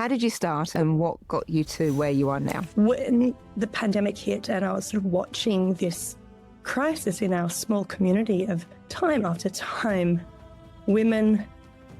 how did you start and what got you to where you are now? When the pandemic hit and I was sort of watching this crisis in our small community of time after time, women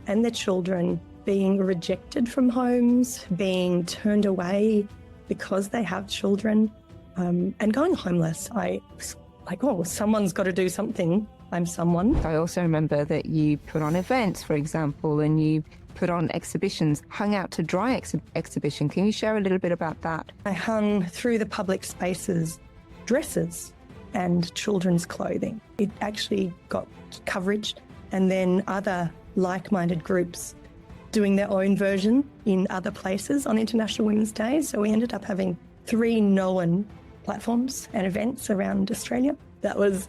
and their children being rejected from homes, being turned away because they have children, and going homeless, I was like, oh, someone's got to do something. I'm someone. I also remember that you put on events, for example, and you put on exhibitions, hung out to dry exhibition. Can you share a little bit about that? I hung through the public spaces dresses and children's clothing. It actually got coverage, and then other like-minded groups doing their own version in other places on International Women's Day. So we ended up having 3 known platforms and events around Australia. That was,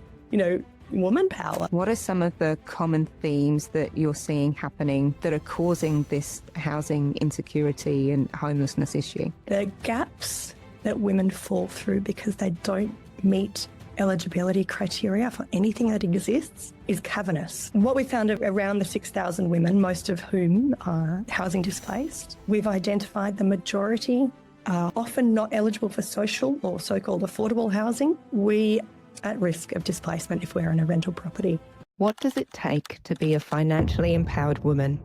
woman power. What are some of the common themes that you're seeing happening that are causing this housing insecurity and homelessness issue? The gaps that women fall through because they don't meet eligibility criteria for anything that exists is cavernous. What we found around the 6,000 women, most of whom are housing displaced, we've identified the majority are often not eligible for social or so-called affordable housing. We are at risk of displacement if we're in a rental property. What does it take to be a financially empowered woman?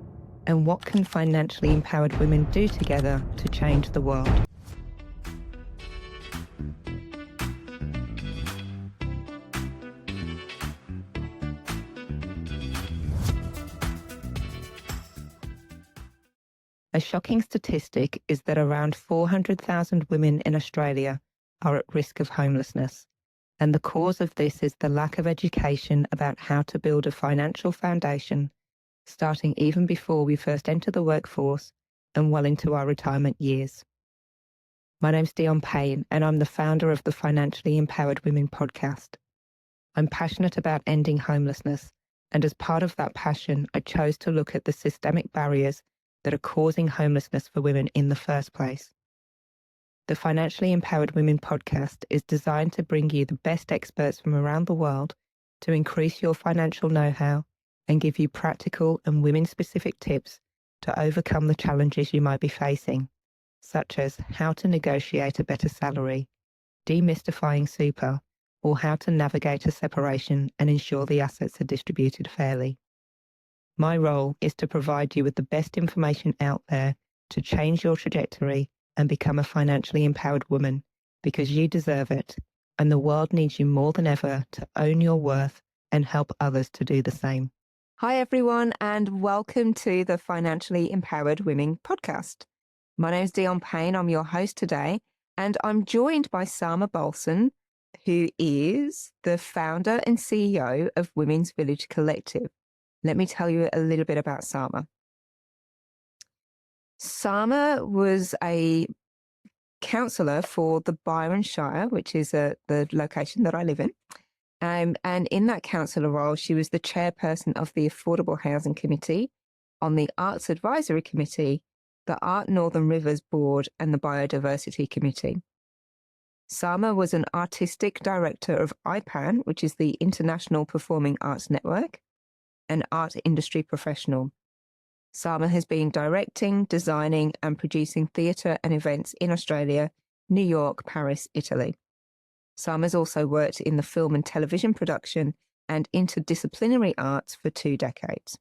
And what can financially empowered women do together to change the world? A shocking statistic is that around 400,000 women in Australia are at risk of homelessness. And the cause of this is the lack of education about how to build a financial foundation, starting even before we first enter the workforce and well into our retirement years. My name's Dion Payne, and I'm the founder of the Financially Empowered Women podcast. I'm passionate about ending homelessness, and as part of that passion, I chose to look at the systemic barriers that are causing homelessness for women in the first place. The Financially Empowered Women podcast is designed to bring you the best experts from around the world to increase your financial know-how and give you practical and women-specific tips to overcome the challenges you might be facing, such as how to negotiate a better salary, demystifying super, or how to navigate a separation and ensure the assets are distributed fairly. My role is to provide you with the best information out there to change your trajectory and become a financially empowered woman, because you deserve it, and the world needs you more than ever to own your worth and help others to do the same. Hi everyone, and welcome to the Financially Empowered Women podcast. My name is Dion Payne, I'm your host today, and I'm joined by Sama Balson, who is the founder and CEO of Women's Village Collective. Let me tell you a little bit about Sama. Sama was a councillor for the Byron Shire, which is the location that I live in. And in that councillor role, she was the chairperson of the Affordable Housing Committee, on the Arts Advisory Committee, the Art Northern Rivers Board, and the Biodiversity Committee. Sama was an artistic director of IPAN, which is the International Performing Arts Network, an art industry professional. Sama has been directing, designing, and producing theatre and events in Australia, New York, Paris, Italy. Sama's also worked in the film and television production and interdisciplinary arts for 2 decades.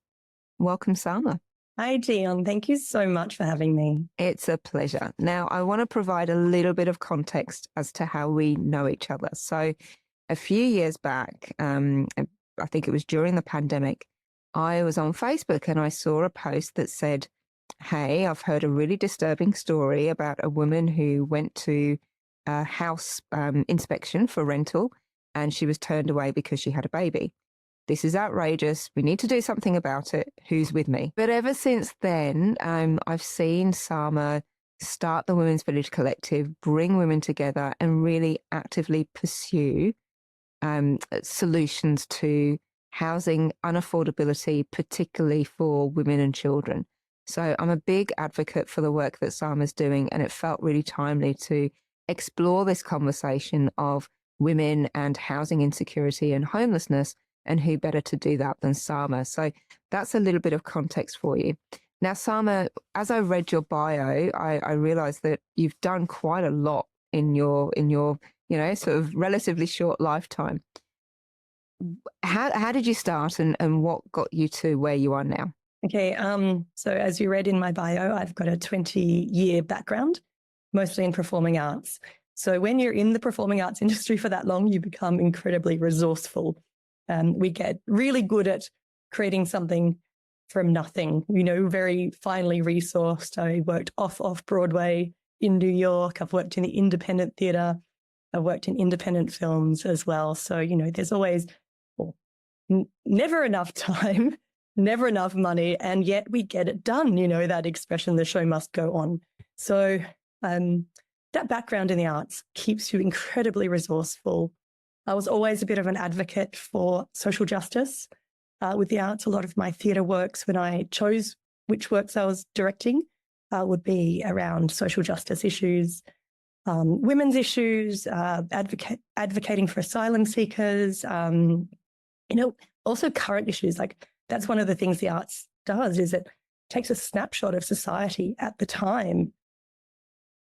Welcome, Sama. Hi, Dion. Thank you so much for having me. It's a pleasure. Now, I want to provide a little bit of context as to how we know each other. So a few years back, I think it was during the pandemic, I was on Facebook and I saw a post that said, hey, I've heard a really disturbing story about a woman who went to a house inspection for rental and she was turned away because she had a baby. This is outrageous. We need to do something about it. Who's with me? But ever since then, I've seen Sama start the Women's Village Collective, bring women together and really actively pursue solutions to housing unaffordability, particularly for women and children. So I'm a big advocate for the work that Sama's doing, and it felt really timely to explore this conversation of women and housing insecurity and homelessness, and who better to do that than Sama. So that's a little bit of context for you. Now, Sama, as I read your bio, I realized that you've done quite a lot in your sort of relatively short lifetime. How did you start, and what got you to where you are now? Okay, so as you read in my bio, I've got a 20-year background, mostly in performing arts. So when you're in the performing arts industry for that long, you become incredibly resourceful. We get really good at creating something from nothing, very finely resourced. I worked off Broadway in New York. I've worked in the independent theatre. I've worked in independent films as well. So, there's always never enough time, never enough money, and yet we get it done, that expression, the show must go on. So that background in the arts keeps you incredibly resourceful. I was always a bit of an advocate for social justice with the arts. A lot of my theatre works, when I chose which works I was directing, would be around social justice issues, women's issues, advocating for asylum seekers, also current issues. Like, that's one of the things the arts does, is it takes a snapshot of society at the time,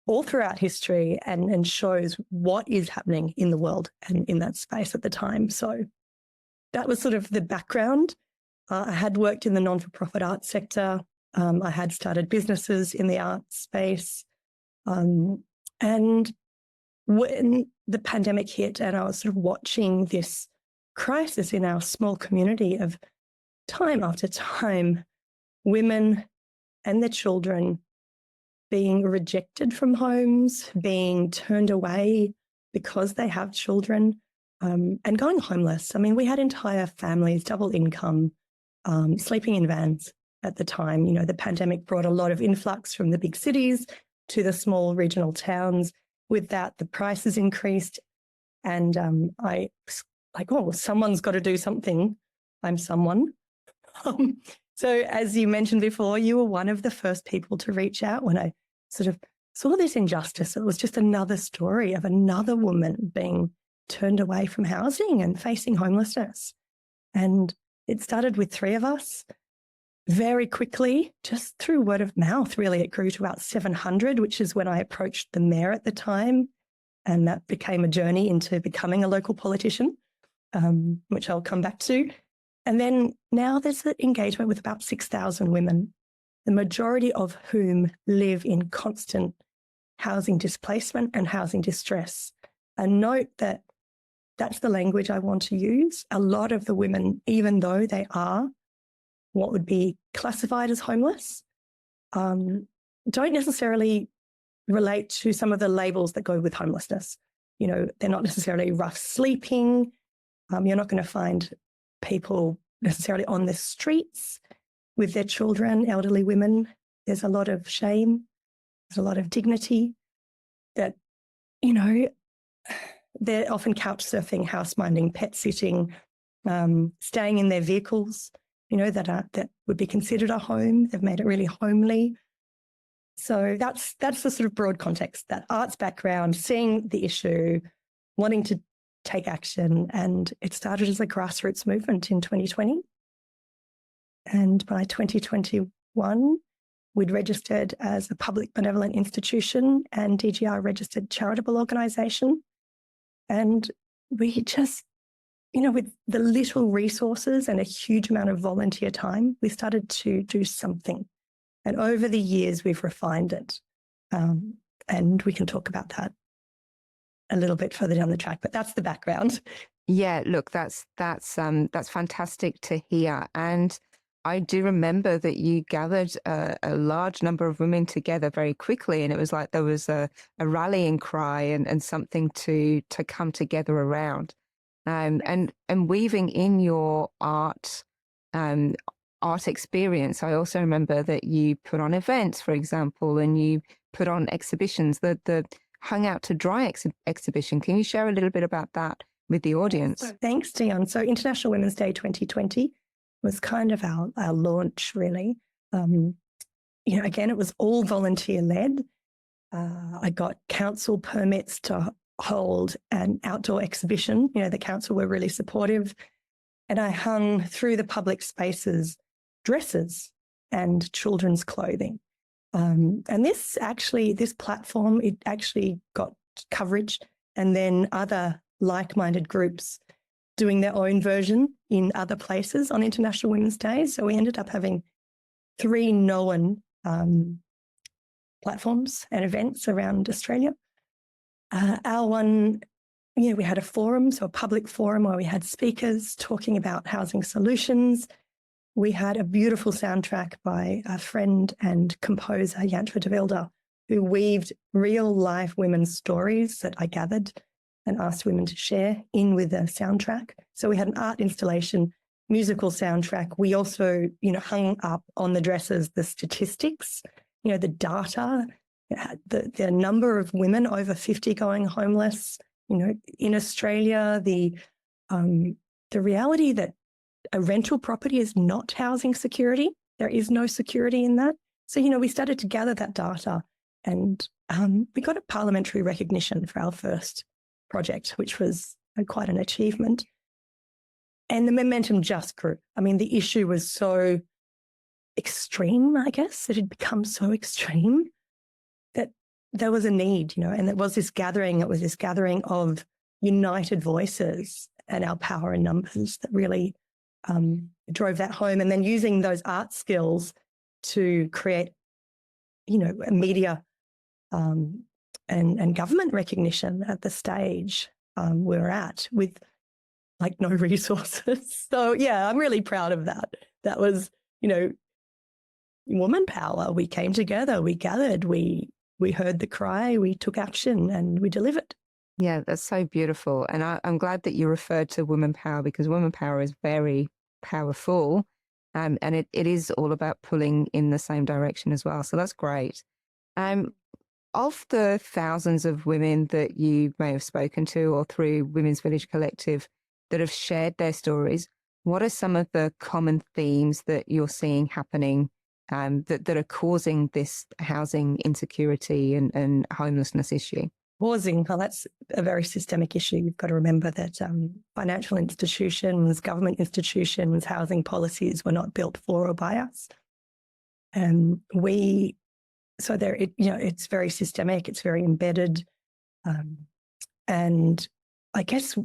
all throughout history, and shows what is happening in the world and in that space at the time. So that was sort of the background. I had worked in the non-for-profit arts sector. I had started businesses in the arts space. And when the pandemic hit and I was sort of watching this crisis in our small community of time after time, women and their children being rejected from homes, being turned away because they have children, and going homeless. I mean, we had entire families, double income, sleeping in vans at the time. The pandemic brought a lot of influx from the big cities to the small regional towns. With that, the prices increased, and I was like, oh, someone's got to do something. I'm someone. So as you mentioned before, you were one of the first people to reach out when I sort of saw this injustice. It was just another story of another woman being turned away from housing and facing homelessness. And it started with 3 of us. Very quickly, just through word of mouth, really, it grew to about 700, which is when I approached the mayor at the time. And that became a journey into becoming a local politician, which I'll come back to. And then now there's an engagement with about 6,000 women, the majority of whom live in constant housing displacement and housing distress. And note that that's the language I want to use. A lot of the women, even though they are what would be classified as homeless, don't necessarily relate to some of the labels that go with homelessness. They're not necessarily rough sleeping. You're not going to find people necessarily on the streets with their children, elderly women. There's a lot of shame. There's a lot of dignity that, they're often couch surfing, house minding, pet sitting, staying in their vehicles, that would be considered a home. They've made it really homely. So that's the sort of broad context, that arts background, seeing the issue, wanting to take action. And it started as a grassroots movement in 2020. And by 2021, we'd registered as a public benevolent institution and DGR registered charitable organisation. And we just, with the little resources and a huge amount of volunteer time, we started to do something. And over the years, we've refined it. And we can talk about that a little bit further down the track, but that's the background. Yeah, look, that's fantastic to hear. And I do remember that you gathered a large number of women together very quickly, and it was like there was a rallying cry and something to come together around. And weaving in your art experience, I also remember that you put on events, for example, and you put on exhibitions. The Hung Out to Dry exhibition. Can you share a little bit about that with the audience? So, thanks, Dion. So International Women's Day 2020 was kind of our launch, really. Again, it was all volunteer-led. I got council permits to hold an outdoor exhibition. The council were really supportive. And I hung through the public spaces dresses and children's clothing. And this platform, it actually got coverage, and then other like-minded groups doing their own version in other places on International Women's Day. So we ended up having 3 known platforms and events around Australia. Our one, we had a forum, so a public forum where we had speakers talking about housing solutions. We had a beautiful soundtrack by a friend and composer, Jantje de Wilde, who weaved real life women's stories that I gathered and asked women to share in with the soundtrack. So we had an art installation, musical soundtrack. We also, hung up on the dresses the statistics, the data, the number of women over 50 going homeless, in Australia, the reality that a rental property is not housing security. There is no security in that. So, we started to gather that data, and we got a parliamentary recognition for our first project, which was quite an achievement. And the momentum just grew. I mean, the issue was so extreme, I guess. It had become so extreme that there was a need, and there was this gathering. It was this gathering of united voices and our power in numbers that really drove that home. And then using those art skills to create, a media and government recognition at the stage we were at with no resources. So, yeah, I'm really proud of that. That was, woman power. We came together, we gathered, we heard the cry, we took action, and we delivered. Yeah, that's so beautiful. And I'm glad that you referred to women power, because women power is very powerful. And it is all about pulling in the same direction as well. So that's great. Of the thousands of women that you may have spoken to or through Women's Village Collective that have shared their stories, what are some of the common themes that you're seeing happening that are causing this housing insecurity and homelessness issue? Well, that's a very systemic issue. You've got to remember that financial institutions, government institutions, housing policies were not built for or by us. It's very systemic, it's very embedded. And I guess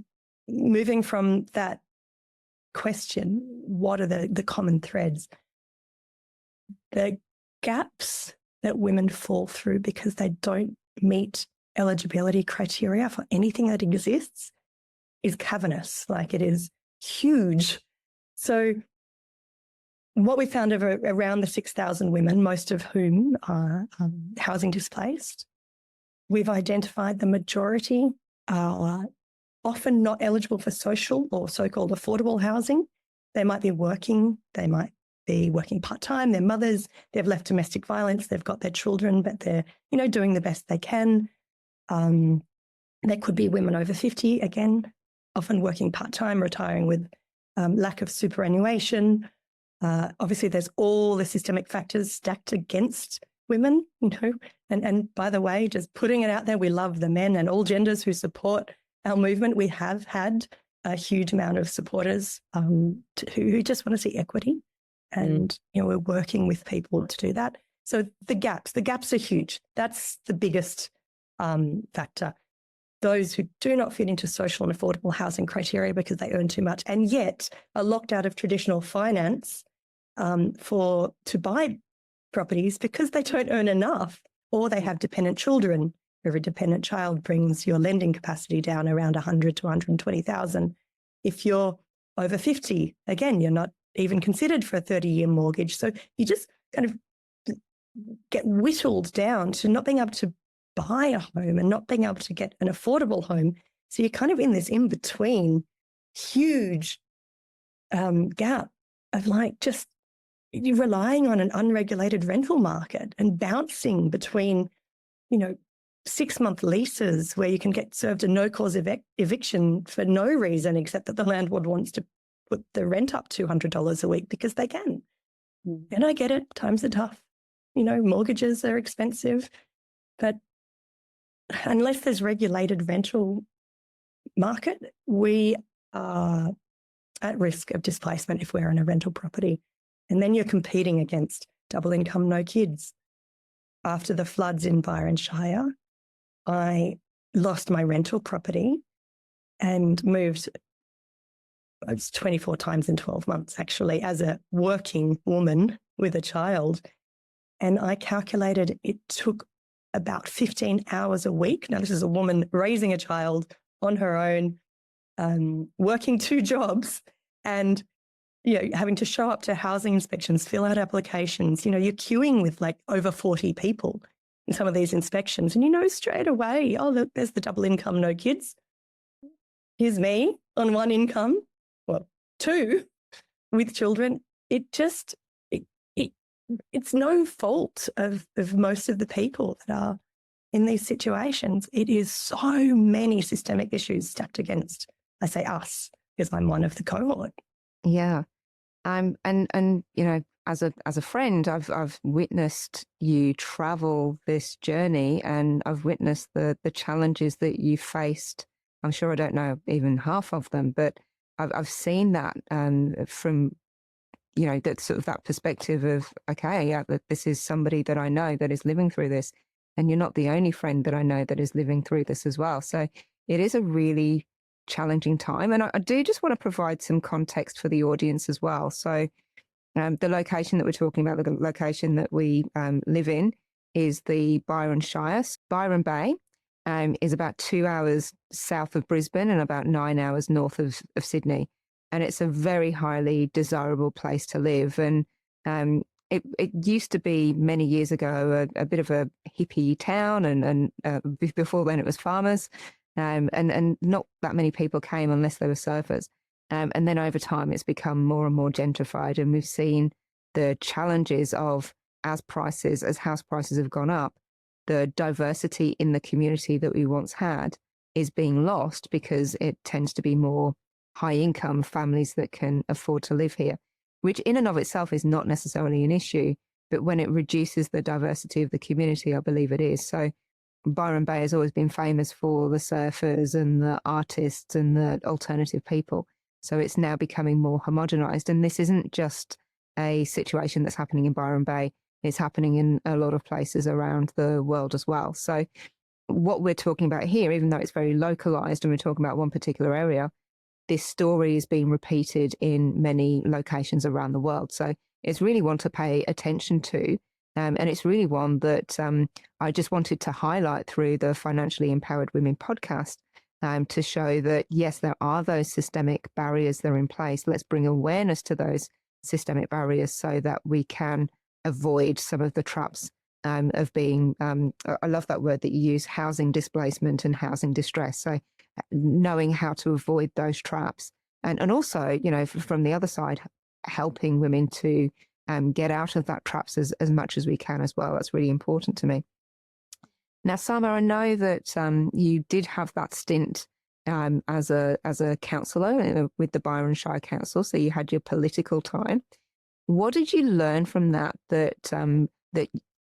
moving from that question, what are the common threads? The gaps that women fall through because they don't meet eligibility criteria for anything that exists is cavernous, it is huge. So what we found around the 6,000 women, most of whom are housing displaced, we've identified the majority are often not eligible for social or so-called affordable housing. They might be working, they might be working part-time, they're mothers, they've left domestic violence, they've got their children, but they're, doing the best they can. There could be women over 50, again, often working part-time, retiring with lack of superannuation. Obviously, there's all the systemic factors stacked against women, and by the way, just putting it out there, we love the men and all genders who support our movement. We have had a huge amount of supporters who just want to see equity, and we're working with people to do that. So the gaps are huge. That's the biggest factor. Those who do not fit into social and affordable housing criteria because they earn too much and yet are locked out of traditional finance to buy properties because they don't earn enough, or they have dependent children. Every dependent child brings your lending capacity down around 100 to 120,000. If you're over 50, again, you're not even considered for a 30-year mortgage. So you just kind of get whittled down to not being able to buy a home and not being able to get an affordable home. So you're kind of in this in-between huge gap of just you're relying on an unregulated rental market and bouncing between, 6-month leases where you can get served a no-cause eviction for no reason except that the landlord wants to put the rent up $200 a week because they can. And I get it, times are tough. Mortgages are expensive, but unless there's regulated rental market, we are at risk of displacement if we're in a rental property. And then you're competing against double income, no kids. After the floods in Byron Shire, I lost my rental property and moved 24 times in 12 months, actually, as a working woman with a child. And I calculated it took about 15 hours a week. Now, this is a woman raising a child on her own, working 2 jobs and having to show up to housing inspections, fill out applications. You're queuing with like over 40 people in some of these inspections. And straight away, oh, look, there's the double income, no kids. Here's me on 1 income, well, 2 with children. It's no fault of most of the people that are in these situations. It is so many systemic issues stacked against, I say us, because I'm one of the cohort. Yeah. And as a friend, I've witnessed you travel this journey, and I've witnessed the challenges that you faced. I'm sure I don't know even half of them, but I've seen that from that sort of that perspective of, okay, yeah, that this is somebody that I know that is living through this, and you're not the only friend that I know that is living through this as well. So it is a really challenging time. And I do just want to provide some context for the audience as well. So the location that we're talking about, the location that we live in, is the Byron Shire. Byron Bay is about 2 hours south of Brisbane and about 9 hours north of Sydney. And it's a very highly desirable place to live. And it used to be many years ago a bit of a hippie town, and before then it was farmers. And not that many people came unless they were surfers. And then over time, it's become more and more gentrified. And we've seen the challenges of, as house prices have gone up, the diversity in the community that we once had is being lost, because it tends to be more high income families that can afford to live here, which in and of itself is not necessarily an issue. But when it reduces the diversity of the community, I believe it is. So Byron Bay has always been famous for the surfers and the artists and the alternative people. So it's now becoming more homogenized. And this isn't just a situation that's happening in Byron Bay. It's happening in a lot of places around the world as well. So what we're talking about here, even though it's very localized and we're talking about one particular area, this story is being repeated in many locations around the world. So it's really one to pay attention to. And it's really one that I just wanted to highlight through the Financially Empowered Women podcast, to show that, yes, there are those systemic barriers that are in place. Let's bring awareness to those systemic barriers so that we can avoid some of the traps of being, I love that word that you use, housing displacement and housing distress. So knowing how to avoid those traps. And also, from the other side, helping women to get out of that traps as much as we can as well. That's really important to me. Now, Sama, I know that you did have that stint as a councillor with the Byron Shire Council, so you had your political time. What did you learn from that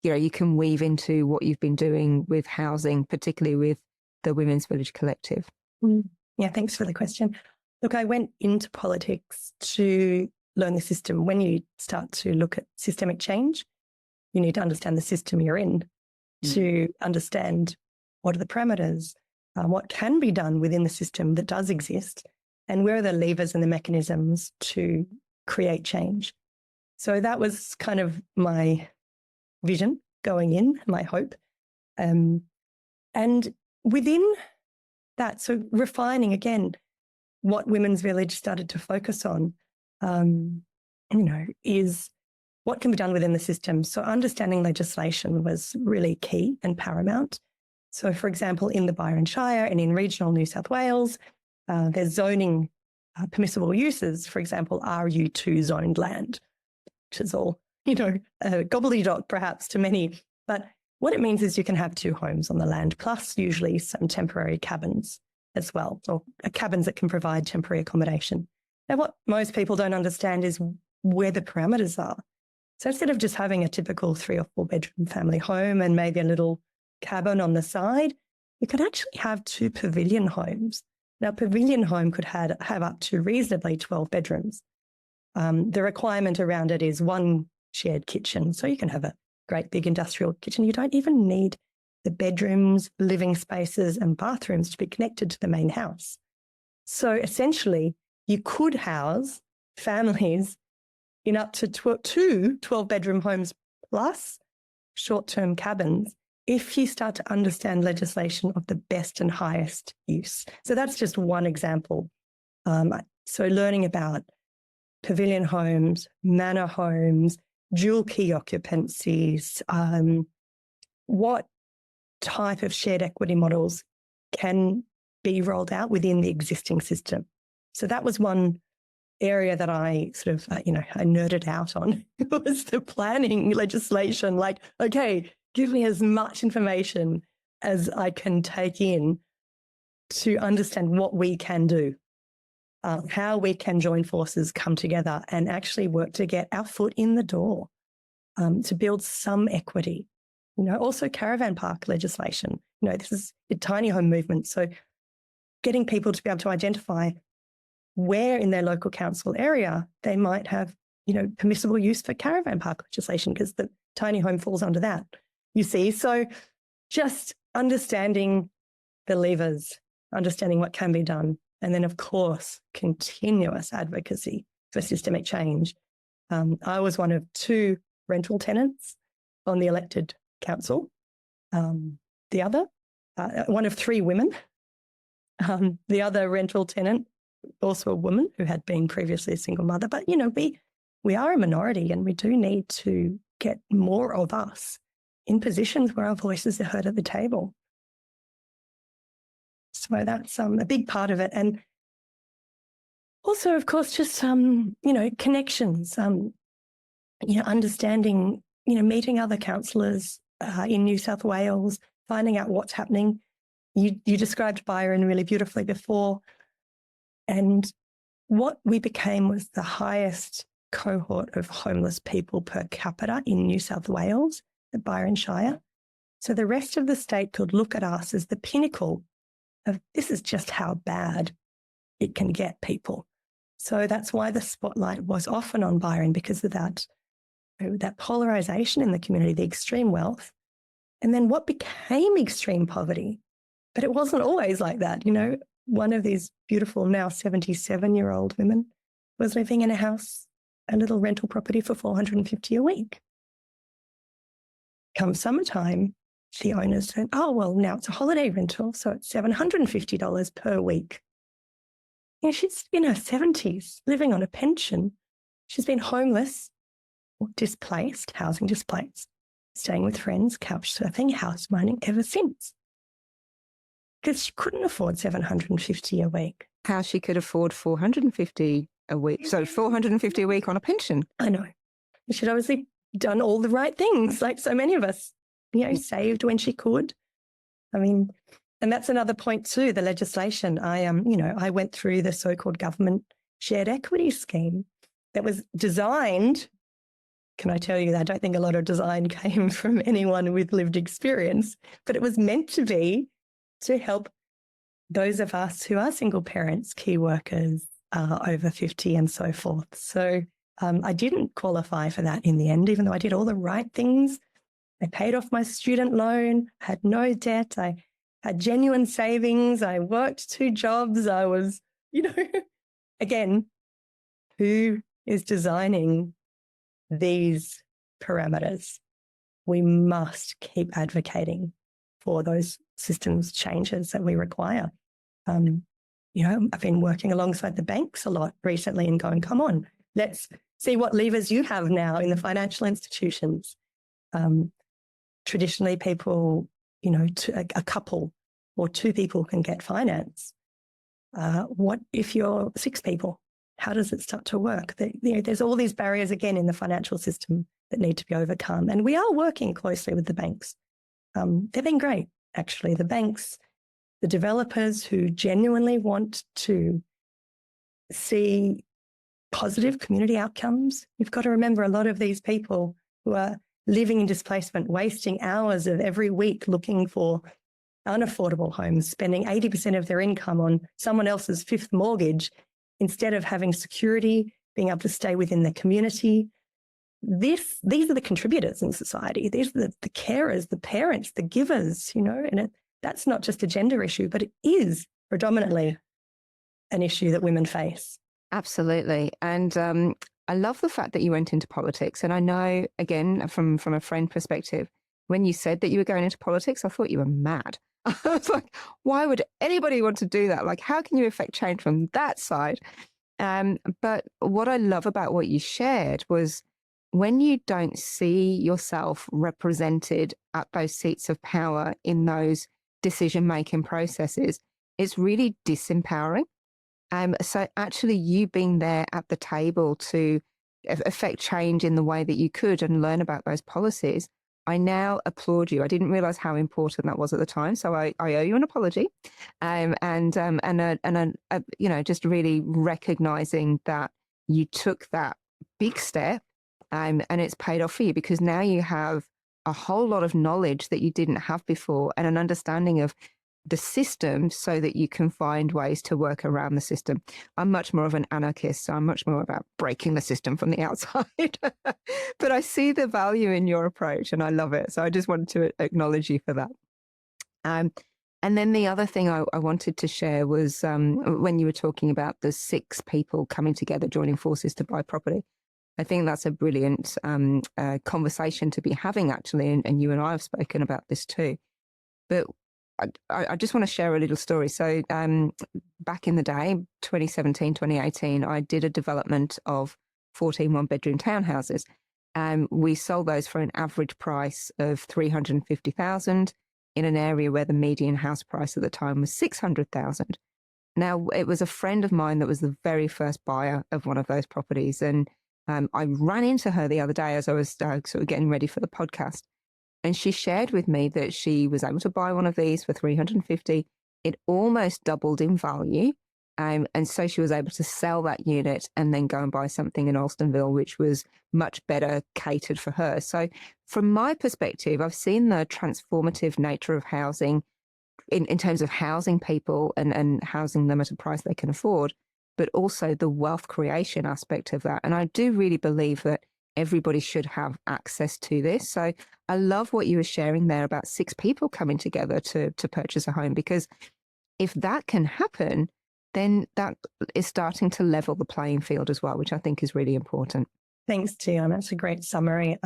you can weave into what you've been doing with housing, particularly with the Women's Village Collective? Yeah, thanks for the question. Look, I went into politics to learn the system. When you start to look at systemic change, you need to understand the system you're in to understand what are the parameters, what can be done within the system that does exist, and where are the levers and the mechanisms to create change. So that was kind of my vision going in, my hope. And within that, so refining again what Women's Village started to focus on, is what can be done within the system. So understanding legislation was really key and paramount. So, for example, in the Byron Shire and in regional New South Wales, there's zoning permissible uses, for example, RU2 zoned land, which is all, gobbledygook perhaps to many. But what it means is you can have 2 homes on the land, plus usually some temporary cabins as well, or cabins that can provide temporary accommodation. Now, what most people don't understand is where the parameters are. So instead of just having a typical 3 or 4 bedroom family home and maybe a little cabin on the side, you could actually have 2 pavilion homes. Now, a pavilion home could have up to reasonably 12 bedrooms. The requirement around it is 1 shared kitchen. So you can have a great big industrial kitchen. You don't even need the bedrooms, living spaces and bathrooms to be connected to the main house. So essentially, you could house families in up to 12-bedroom homes plus short-term cabins if you start to understand legislation of the best and highest use. So that's just one example. So learning about pavilion homes, manor homes, dual key occupancies, what type of shared equity models can be rolled out within the existing system. So that was one area that I sort of, I nerded out on. It was the planning legislation. Like, okay, give me as much information as I can take in to understand what we can do, how we can join forces, come together and actually work to get our foot in the door, to build some equity. Also caravan park legislation. This is a tiny home movement. So getting people to be able to identify where in their local council area they might have, permissible use for caravan park legislation, because the tiny home falls under that, you see. So just understanding the levers, understanding what can be done, and then, of course, continuous advocacy for systemic change. I was one of 2 rental tenants on the elected council. The other, one of 3 women. The other rental tenant, also a woman who had been previously a single mother. But, we are a minority and we do need to get more of us in positions where our voices are heard at the table. So that's a big part of it. And also, of course, just, connections, understanding, meeting other councillors in New South Wales, finding out what's happening. You described Byron really beautifully before. And what we became was the highest cohort of homeless people per capita in New South Wales, the Byron Shire. So the rest of the state could look at us as the pinnacle of this is just how bad it can get people. So that's why the spotlight was often on Byron, because of that polarisation in the community, the extreme wealth, and then what became extreme poverty. But it wasn't always like that. One of these beautiful, now 77-year-old women was living in a little rental property for $450 a week. Come summertime, the owners said, oh, well, now it's a holiday rental, so it's $750 per week. She's in her 70s, living on a pension. She's been homeless or displaced, housing displaced, staying with friends, couch surfing, house mining ever since. Because she couldn't afford $750 a week. How she could afford $450 a week. So $450 a week on a pension. I know. She'd obviously done all the right things, like so many of us, saved when she could. And that's another point too, the legislation. I went through the so-called government shared equity scheme that was designed. Can I tell you that I don't think a lot of design came from anyone with lived experience, but it was meant to be to help those of us who are single parents, key workers, over 50 and so forth. So I didn't qualify for that in the end, even though I did all the right things. I paid off my student loan, had no debt, I had genuine savings, I worked 2 jobs, I was, again, who is designing these parameters? We must keep advocating for those systems changes that we require. I've been working alongside the banks a lot recently and going, come on, let's see what levers you have now in the financial institutions. Traditionally, people, a couple or 2 people can get finance. What if you're 6 people? How does it start to work? There's all these barriers, again, in the financial system that need to be overcome. And we are working closely with the banks. They've been great, actually. The banks, the developers who genuinely want to see positive community outcomes. You've got to remember a lot of these people who are living in displacement, wasting hours of every week looking for unaffordable homes, spending 80% of their income on someone else's 5th mortgage instead of having security, being able to stay within the community. these are the contributors in society. These are the carers, the parents, the givers, and that's not just a gender issue, but it is predominantly an issue that women face. Absolutely. And I love the fact that you went into politics. And I know, again, from a friend perspective, when you said that you were going into politics, I thought you were mad. I was like, why would anybody want to do that? Like, how can you affect change from that side? But what I love about what you shared was when you don't see yourself represented at those seats of power in those decision-making processes, it's really disempowering. So actually you being there at the table to affect change in the way that you could and learn about those policies, I now applaud you. I didn't realize how important that was at the time. So I owe you an apology. Just really recognizing that you took that big step and it's paid off for you, because now you have a whole lot of knowledge that you didn't have before and an understanding of the system so that you can find ways to work around the system. I'm much more of an anarchist, so I'm much more about breaking the system from the outside. But I see the value in your approach and I love it. So I just wanted to acknowledge you for that. And then the other thing I wanted to share was when you were talking about the 6 people coming together, joining forces to buy property. I think that's a brilliant conversation to be having, actually, and you and I have spoken about this too. But I just want to share a little story. So back in the day, 2017, 2018, I did a development of 14 one-bedroom townhouses. We sold those for an average price of $350,000 in an area where the median house price at the time was $600,000. Now, it was a friend of mine that was the very first buyer of one of those properties. And I ran into her the other day as I was sort of getting ready for the podcast. And she shared with me that she was able to buy one of these for $350,000. It almost doubled in value. And so she was able to sell that unit and then go and buy something in Alstonville, which was much better catered for her. So from my perspective, I've seen the transformative nature of housing in terms of housing people and housing them at a price they can afford, but also the wealth creation aspect of that. And I do really believe that everybody should have access to this. So I love what you were sharing there about 6 people coming together to purchase a home, because if that can happen, then that is starting to level the playing field as well, which I think is really important. Thanks, Tiana. That's a great summary.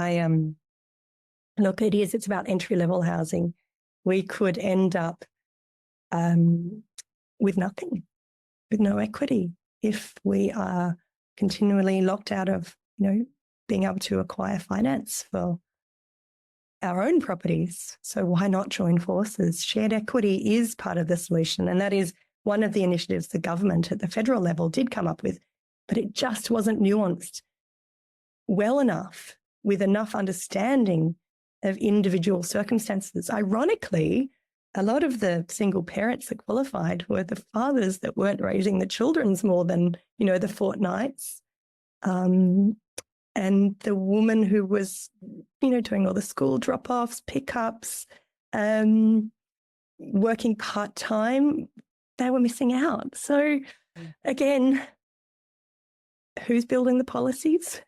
Look, it's about entry-level housing. We could end up with nothing, with no equity, if we are continually locked out of, being able to acquire finance for our own properties. So why not join forces? Shared equity is part of the solution, and that is one of the initiatives the government at the federal level did come up with, but it just wasn't nuanced well enough, with enough understanding of individual circumstances. Ironically, a lot of the single parents that qualified were the fathers that weren't raising the children's more than, the fortnights. And the woman who was, doing all the school drop-offs, pickups, working part-time, they were missing out. So again, who's building the policies?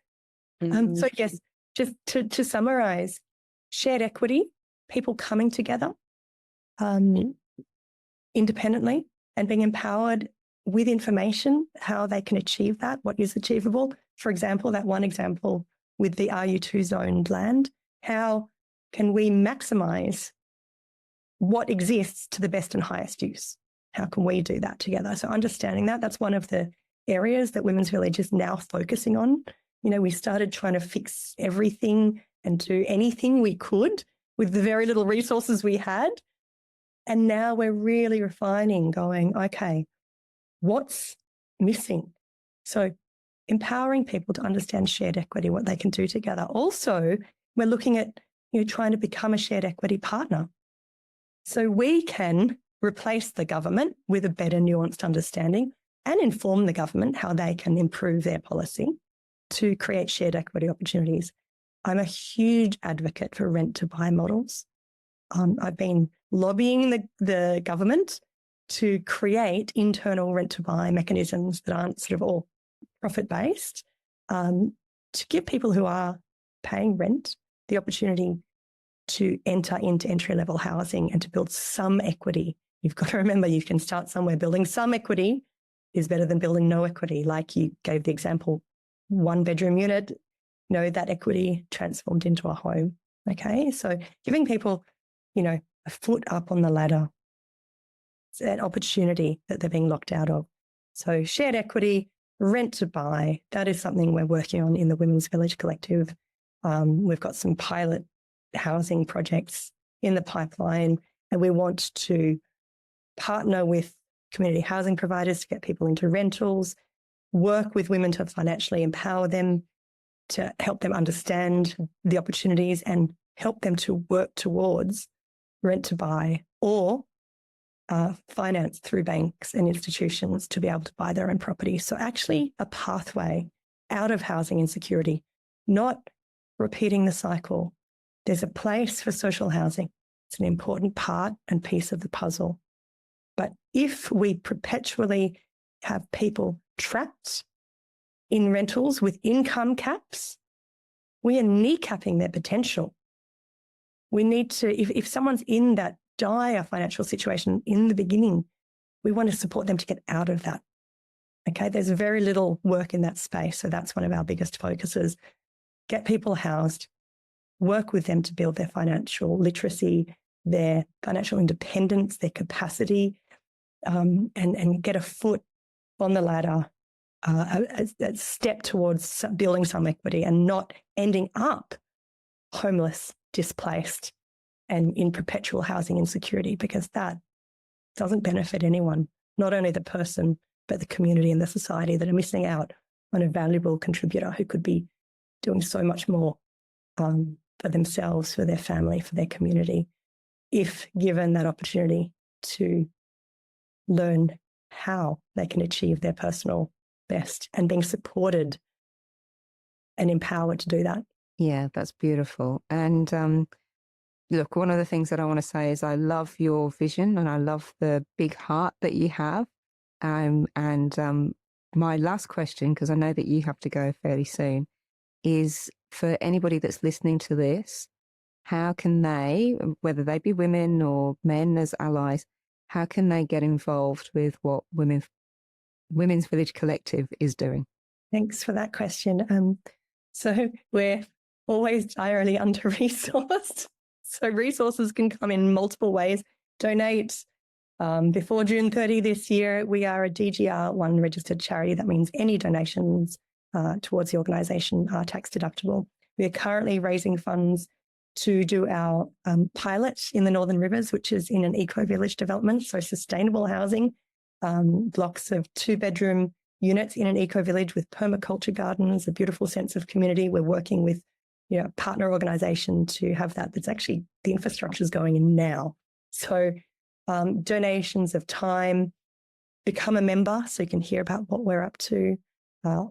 So yes, just to summarise, shared equity, people coming together independently and being empowered with information, how they can achieve that, what is achievable. For example, that one example with the RU2 zoned land, how can we maximise what exists to the best and highest use? How can we do that together? So understanding that's one of the areas that Women's Village is now focusing on. We started trying to fix everything and do anything we could with the very little resources we had. And now we're really refining, going, okay, what's missing? So empowering people to understand shared equity, what they can do together. Also, we're looking at trying to become a shared equity partner. So we can replace the government with a better nuanced understanding and inform the government how they can improve their policy to create shared equity opportunities. I'm a huge advocate for rent-to-buy models. I've been lobbying the government to create internal rent-to-buy mechanisms that aren't sort of all profit-based, to give people who are paying rent the opportunity to enter into entry-level housing and to build some equity. You've got to remember, you can start somewhere. Building some equity is better than building no equity. Like you gave the example, 1-bedroom unit, that equity transformed into a home. Okay, so giving people, a foot up on the ladder, it's an opportunity that they're being locked out of. So shared equity, rent to buy, that is something we're working on in the Women's Village Collective. We've got some pilot housing projects in the pipeline, and we want to partner with community housing providers to get people into rentals, work with women to financially empower them, to help them understand the opportunities and help them to work towards rent to buy or finance through banks and institutions to be able to buy their own property. So actually a pathway out of housing insecurity, not repeating the cycle. There's a place for social housing. It's an important part and piece of the puzzle. But if we perpetually have people trapped in rentals with income caps, we are kneecapping their potential. We need to, if someone's in that dire financial situation in the beginning, we want to support them to get out of that. Okay, there's very little work in that space. So that's one of our biggest focuses. Get people housed, work with them to build their financial literacy, their financial independence, their capacity, and get a foot on the ladder, a step towards building some equity and not ending up homeless, displaced, and in perpetual housing insecurity, because that doesn't benefit anyone, not only the person, but the community and the society that are missing out on a valuable contributor who could be doing so much more for themselves, for their family, for their community, if given that opportunity to learn how they can achieve their personal best and being supported and empowered to do that. Yeah, that's beautiful. And look, one of the things that I want to say is I love your vision and I love the big heart that you have. And my last question, because I know that you have to go fairly soon, is for anybody that's listening to this, how can they, whether they be women or men as allies, how can they get involved with what Women's Village Collective is doing? Thanks for that question. So we're always direly under-resourced. So resources can come in multiple ways. Donate. Before June 30 this year, we are a DGR 1 registered charity. That means any donations towards the organisation are tax deductible. We are currently raising funds to do our pilot in the Northern Rivers, which is in an eco-village development, so sustainable housing, blocks of 2-bedroom units in an eco-village with permaculture gardens, a beautiful sense of community. We're working with a partner organisation to have that. That's actually, the infrastructure is going in now. So donations of time, become a member so you can hear about what we're up to,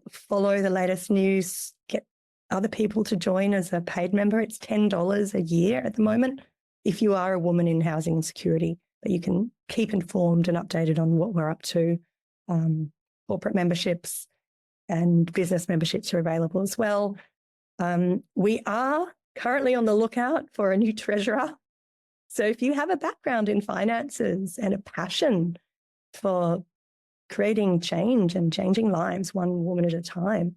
follow the latest news, get other people to join as a paid member. It's $10 a year at the moment if you are a woman in housing insecurity, but you can keep informed and updated on what we're up to. Corporate memberships and business memberships are available as well. We are currently on the lookout for a new treasurer. So if you have a background in finances and a passion for creating change and changing lives one woman at a time,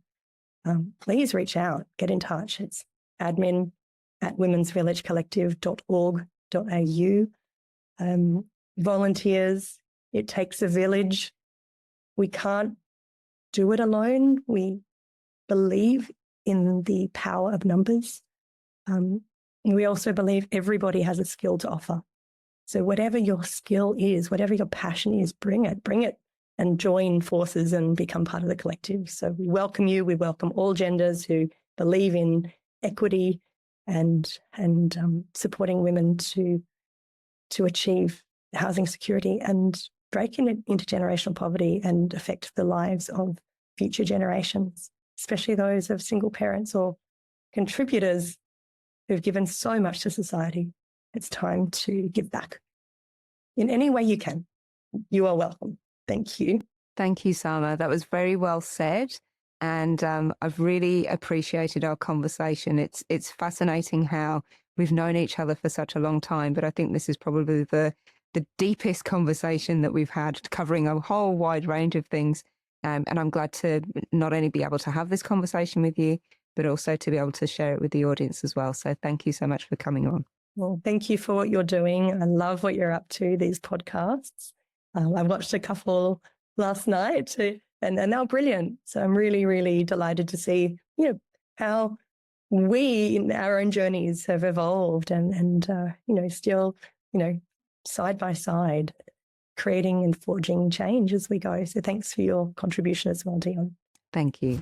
please reach out, get in touch. It's admin@womensvillagecollective.org.au. Volunteers, it takes a village. We can't do it alone. We believe in the power of numbers. We also believe everybody has a skill to offer. So whatever your skill is, whatever your passion is, bring it and join forces and become part of the collective. So we welcome you. We welcome all genders who believe in equity and supporting women to achieve housing security and break into intergenerational poverty and affect the lives of future generations, especially those of single parents or contributors who've given so much to society. It's time to give back in any way you can. You are welcome. Thank you. Thank you, Sama. That was very well said. And I've really appreciated our conversation. It's fascinating how we've known each other for such a long time, but I think this is probably the deepest conversation that we've had, covering a whole wide range of things. And I'm glad to not only be able to have this conversation with you, but also to be able to share it with the audience as well. So thank you so much for coming on. Well, thank you for what you're doing. I love what you're up to, these podcasts. I watched a couple last night too, and they're brilliant. So I'm really, really delighted to see, how we in our own journeys have evolved and still, side by side, creating and forging change as we go. So thanks for your contribution as well, Dion. Thank you.